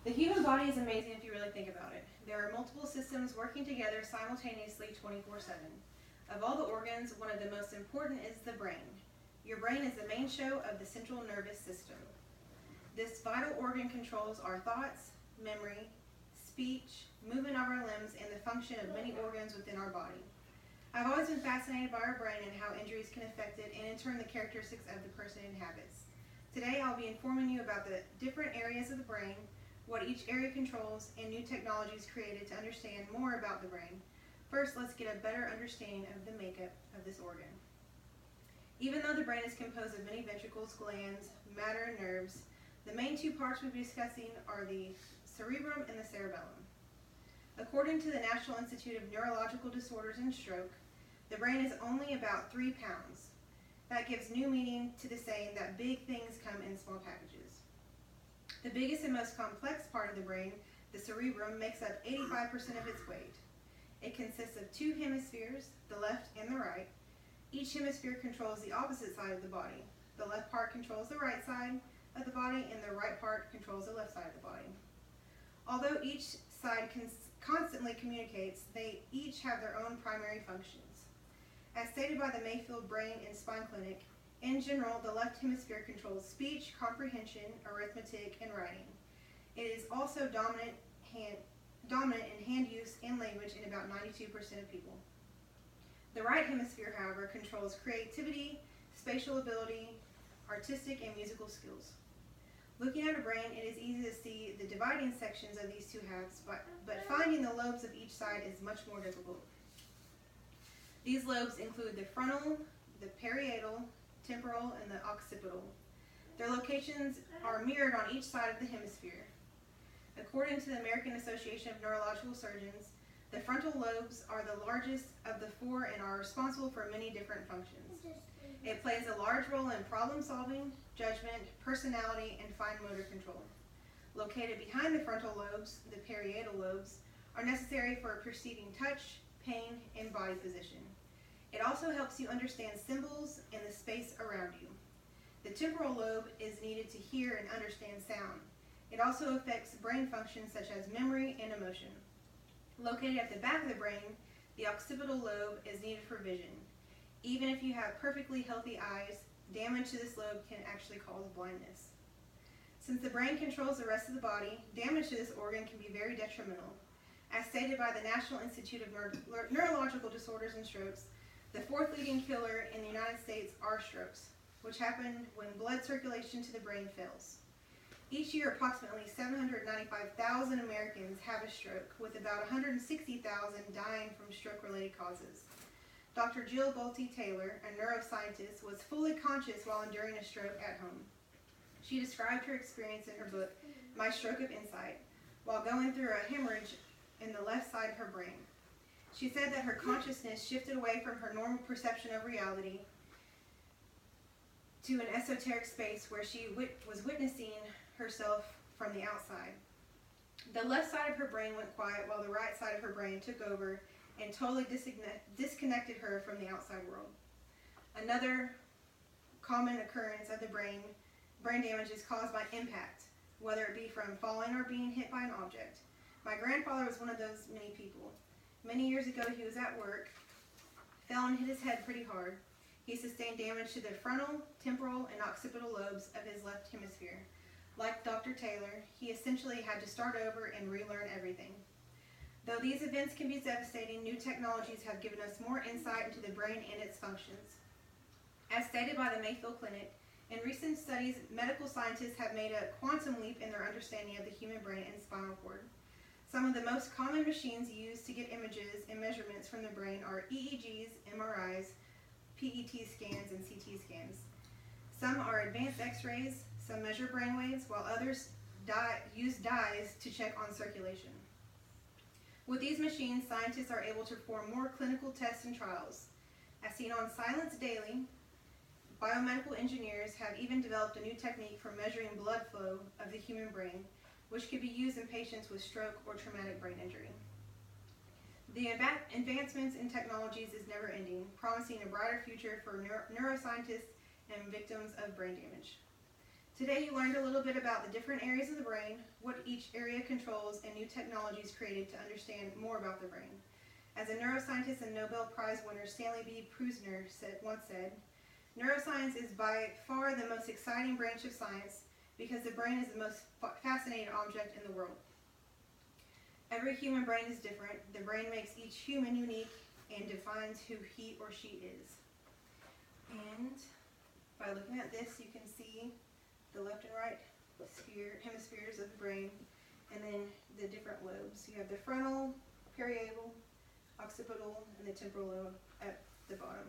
The human body is amazing if you really think about it. There are multiple systems working together simultaneously 24/7. Of all the organs, one of the most important is the brain. Your brain is the main show of the central nervous system. This vital organ controls our thoughts, memory, speech, movement of our limbs, and the function of many organs within our body. I've always been fascinated by our brain and how injuries can affect it, and in turn the characteristics of the person it inhabits. Today I'll be informing you about the different areas of the brain, what each area controls, and new technologies created to understand more about the brain. First, let's get a better understanding of the makeup of this organ. Even though the brain is composed of many ventricles, glands, matter, and nerves, the main two parts we'll be discussing are the cerebrum and the cerebellum. According to the National Institute of Neurological Disorders and Stroke, the brain is only about 3 pounds. That gives new meaning to the saying that big things come in small packages. The biggest and most complex part of the brain, the cerebrum, makes up 85% of its weight. It consists of 2 hemispheres, the left and the right. Each hemisphere controls the opposite side of the body. The left part controls the right side of the body, and the right part controls the left side of the body. Although each side constantly communicates, they each have their own primary functions. As stated by the Mayfield Brain and Spine Clinic, in general, the left hemisphere controls speech, comprehension, arithmetic, and writing. It is also dominant in hand use and language in about 92% of people. The right hemisphere, however, controls creativity, spatial ability, artistic, and musical skills. Looking at a brain, it is easy to see the dividing sections of these two halves, but finding the lobes of each side is much more difficult. These lobes include the frontal, the parietal, temporal, and the occipital. Their locations are mirrored on each side of the hemisphere. According to the American Association of Neurological Surgeons, the frontal lobes are the largest of the 4 and are responsible for many different functions. It plays a large role in problem solving, judgment, personality, and fine motor control. Located behind the frontal lobes, the parietal lobes, are necessary for perceiving touch, pain, and body position. It also helps you understand symbols and the space around you. The temporal lobe is needed to hear and understand sound. It also affects brain functions such as memory and emotion. Located at the back of the brain, the occipital lobe is needed for vision. Even if you have perfectly healthy eyes, damage to this lobe can actually cause blindness. Since the brain controls the rest of the body, damage to this organ can be very detrimental. As stated by the National Institute of Neurological Disorders and Strokes, the 4th leading killer in the United States are strokes, which happen when blood circulation to the brain fails. Each year, approximately 795,000 Americans have a stroke, with about 160,000 dying from stroke-related causes. Dr. Jill Bolte Taylor, a neuroscientist, was fully conscious while enduring a stroke at home. She described her experience in her book, My Stroke of Insight, while going through a hemorrhage in the left side of her brain. She said that her consciousness shifted away from her normal perception of reality to an esoteric space where she was witnessing herself from the outside. The left side of her brain went quiet while the right side of her brain took over and totally disconnected her from the outside world. Another common occurrence of the brain damage is caused by impact, whether it be from falling or being hit by an object. My grandfather was one of those many people. Many years ago, he was at work, fell and hit his head pretty hard. He sustained damage to the frontal, temporal, and occipital lobes of his left hemisphere. Like Dr. Taylor, he essentially had to start over and relearn everything. Though these events can be devastating, new technologies have given us more insight into the brain and its functions. As stated by the Mayfield Clinic, in recent studies, medical scientists have made a quantum leap in their understanding of the human brain and spinal cord. Some of the most common machines used to get images and measurements from the brain are EEGs, MRIs, PET scans, and CT scans. Some are advanced x-rays, some measure brain waves, while others use dyes to check on circulation. With these machines, scientists are able to perform more clinical tests and trials. As seen on Silence Daily, biomedical engineers have even developed a new technique for measuring blood flow of the human brain, which could be used in patients with stroke or traumatic brain injury. The advancements in technologies is never ending, promising a brighter future for neuroscientists and victims of brain damage. Today you learned a little bit about the different areas of the brain, what each area controls, and new technologies created to understand more about the brain. As a neuroscientist and Nobel Prize winner Stanley B. Prusiner once said, neuroscience is by far the most exciting branch of science because the brain is the most fascinating object in the world. Every human brain is different. The brain makes each human unique and defines who he or she is. And by looking at this, you can see the left and right hemispheres of the brain, and then the different lobes. You have the frontal, parietal, occipital, and the temporal lobe at the bottom.